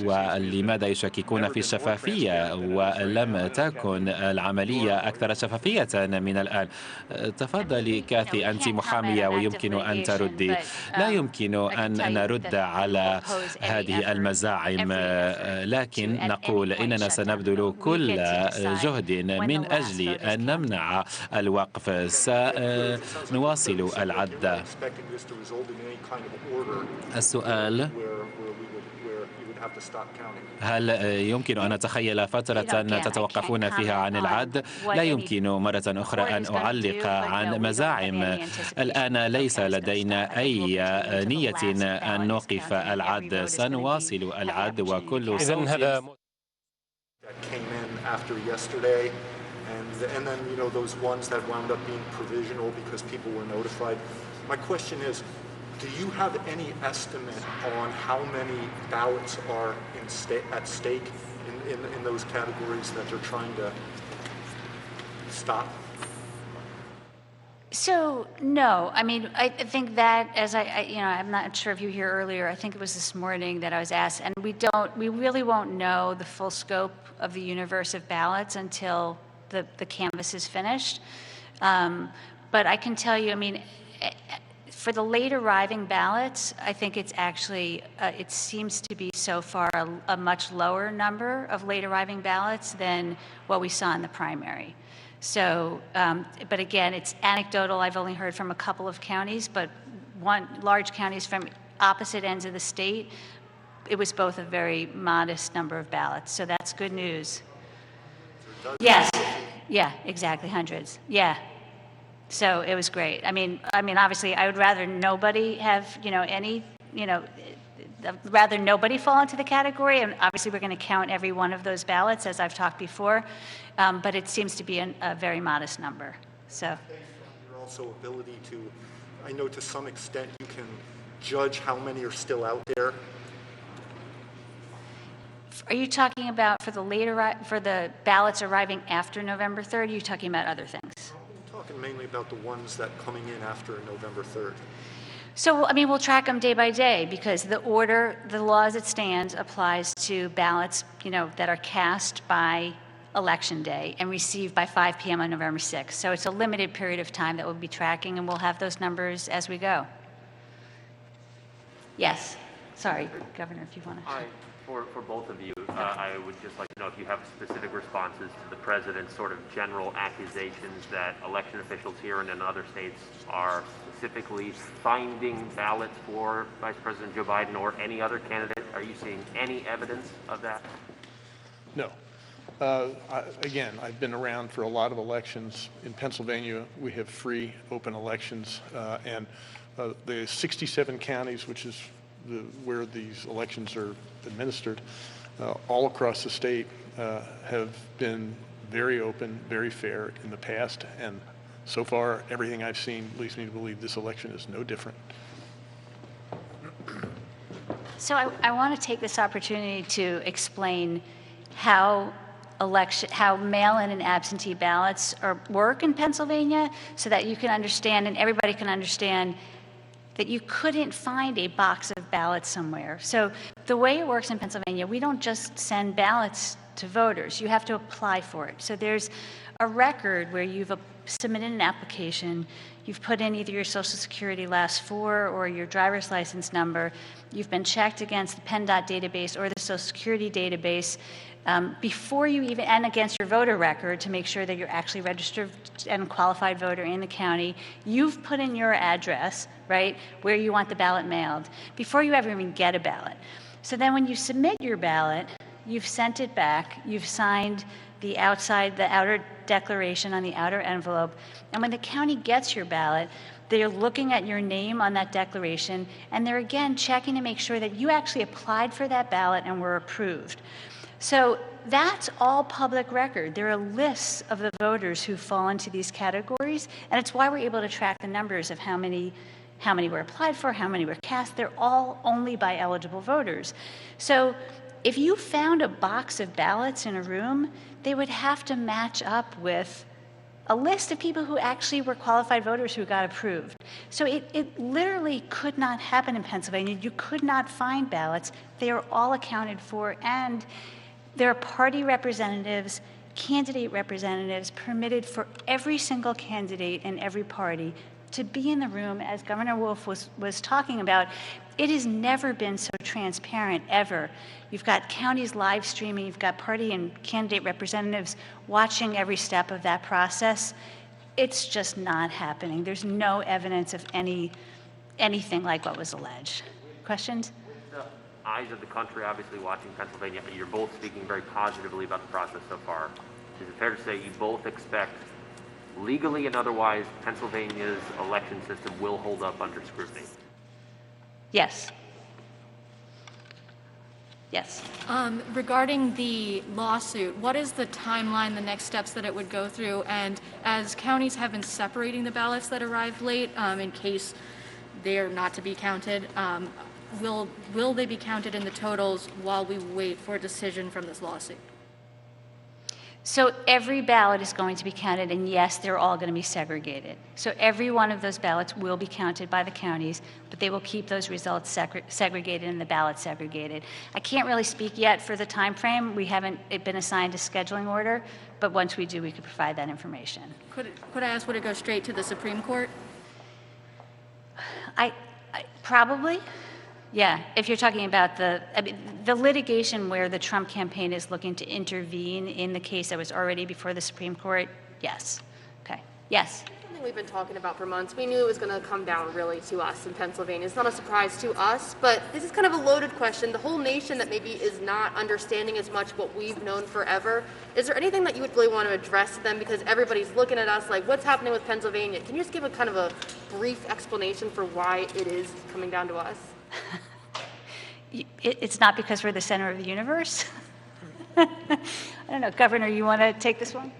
ولماذا يشككون في الشفافية ولم تكن العملية أكثر شفافية من الآن؟ تفضلي كاثي، أنت محامية ويمكن أن تردي. لا يمكن أن نرد على هذه المزاعم، لكن نقول إننا سنبذل كل جهد من أجل أن نمنع الوقف. سنواصل العد. السؤال: هل يمكن أن نتخيل فترة تتوقفون فيها عن العد؟ لا يمكن مرة أخرى أن أعلق عن مزاعم. الآن ليس لدينا أي نية أن نوقف العد. سنواصل العد وكل صوت. And then, those ones that wound up being provisional because people were notified. My question is, do you have any estimate on how many ballots are at stake in those categories that they're trying to stop? So no, I mean, I think that as I'm not sure if you were here earlier. I think it was this morning that I was asked, and we really won't know the full scope of the universe of ballots until the canvas is finished. But I can tell you, I mean, for the late arriving ballots, I think it's actually, it seems to be so far a much lower number of late arriving ballots than what we saw in the primary. So, but again, it's anecdotal. I've only heard from a couple of counties, but large counties from opposite ends of the state, it was both a very modest number of ballots. So that's good news. Yes. Yeah, exactly. Hundreds. Yeah. So it was great. I mean, obviously, I would rather nobody have, rather nobody fall into the category. And obviously, we're going to count every one of those ballots, as I've talked before. But it seems to be a very modest number. So. Your also ability to, I know to some extent you can judge how many are still out there. Are you talking about for the ballots arriving after November 3rd? Or are you talking about other things? I'm talking mainly about the ones that coming in after November 3rd. So, I mean, we'll track them day by day because the law as it stands applies to ballots, that are cast by Election Day and received by 5 p.m. on November 6th. So it's a limited period of time that we'll be tracking, and we'll have those numbers as we go. Yes. Sorry, Governor, if you want to. For both of you, I would just like to know if you have specific responses to the president's sort of general accusations that election officials here and in other states are specifically finding ballots for Vice President Joe Biden or any other candidate. Are you seeing any evidence of that? No. Again, I've been around for a lot of elections. In Pennsylvania, we have free, open elections, and the 67 counties, which is where these elections are administered, all across the state have been very open, very fair in the past, and so far everything I've seen leads me to believe this election is no different. So I want to take this opportunity to explain how mail-in and absentee ballots work in Pennsylvania so that you can understand and everybody can understand that you couldn't find a box of ballots somewhere. So the way it works in Pennsylvania, we don't just send ballots to voters. You have to apply for it. So there's a record where you've submitted an application, you've put in either your Social Security last four or your driver's license number, you've been checked against the PennDOT database or the Social Security database before you even, and against your voter record to make sure that you're actually registered and qualified voter in the county. You've put in your address, right, where you want the ballot mailed before you ever even get a ballot. So then when you submit your ballot, you've sent it back, you've signed the outer declaration on the outer envelope, and when the county gets your ballot, they're looking at your name on that declaration, and they're again checking to make sure that you actually applied for that ballot and were approved. So that's all public record. There are lists of the voters who fall into these categories, and it's why we're able to track the numbers of how many were applied for, how many were cast. They're all only by eligible voters. So if you found a box of ballots in a room, they would have to match up with a list of people who actually were qualified voters who got approved. So it literally could not happen in Pennsylvania. You could not find ballots. They are all accounted for, and there are party representatives, candidate representatives permitted for every single candidate and every party to be in the room, as Governor Wolf was talking about. It has never been so transparent, ever. You've got counties live streaming, you've got party and candidate representatives watching every step of that process. It's just not happening. There's no evidence of anything like what was alleged. Questions? With the eyes of the country obviously watching Pennsylvania, you're both speaking very positively about the process so far. Is it fair to say you both expect, legally and otherwise, Pennsylvania's election system will hold up under scrutiny? Yes. Yes. Regarding the lawsuit, what is the timeline, the next steps that it would go through? And as counties have been separating the ballots that arrived late, in case they are not to be counted, will they be counted in the totals while we wait for a decision from this lawsuit? So every ballot is going to be counted, and yes, they're all going to be segregated. So every one of those ballots will be counted by the counties, but they will keep those results segregated and the ballots segregated. I can't really speak yet for the time frame. We haven't been assigned a scheduling order, but once we do, we could provide that information. Could I ask, would it go straight to the Supreme Court? I probably. Yeah, if you're talking about the litigation where the Trump campaign is looking to intervene in the case that was already before the Supreme Court, yes. Okay, yes. Something we've been talking about for months. We knew it was going to come down really to us in Pennsylvania. It's not a surprise to us, but this is kind of a loaded question. The whole nation that maybe is not understanding as much what we've known forever. Is there anything that you would really want to address to them? Because everybody's looking at us like, what's happening with Pennsylvania? Can you just give a kind of a brief explanation for why it is coming down to us? It's not because we're the center of the universe? I don't know. Governor, you want to take this one?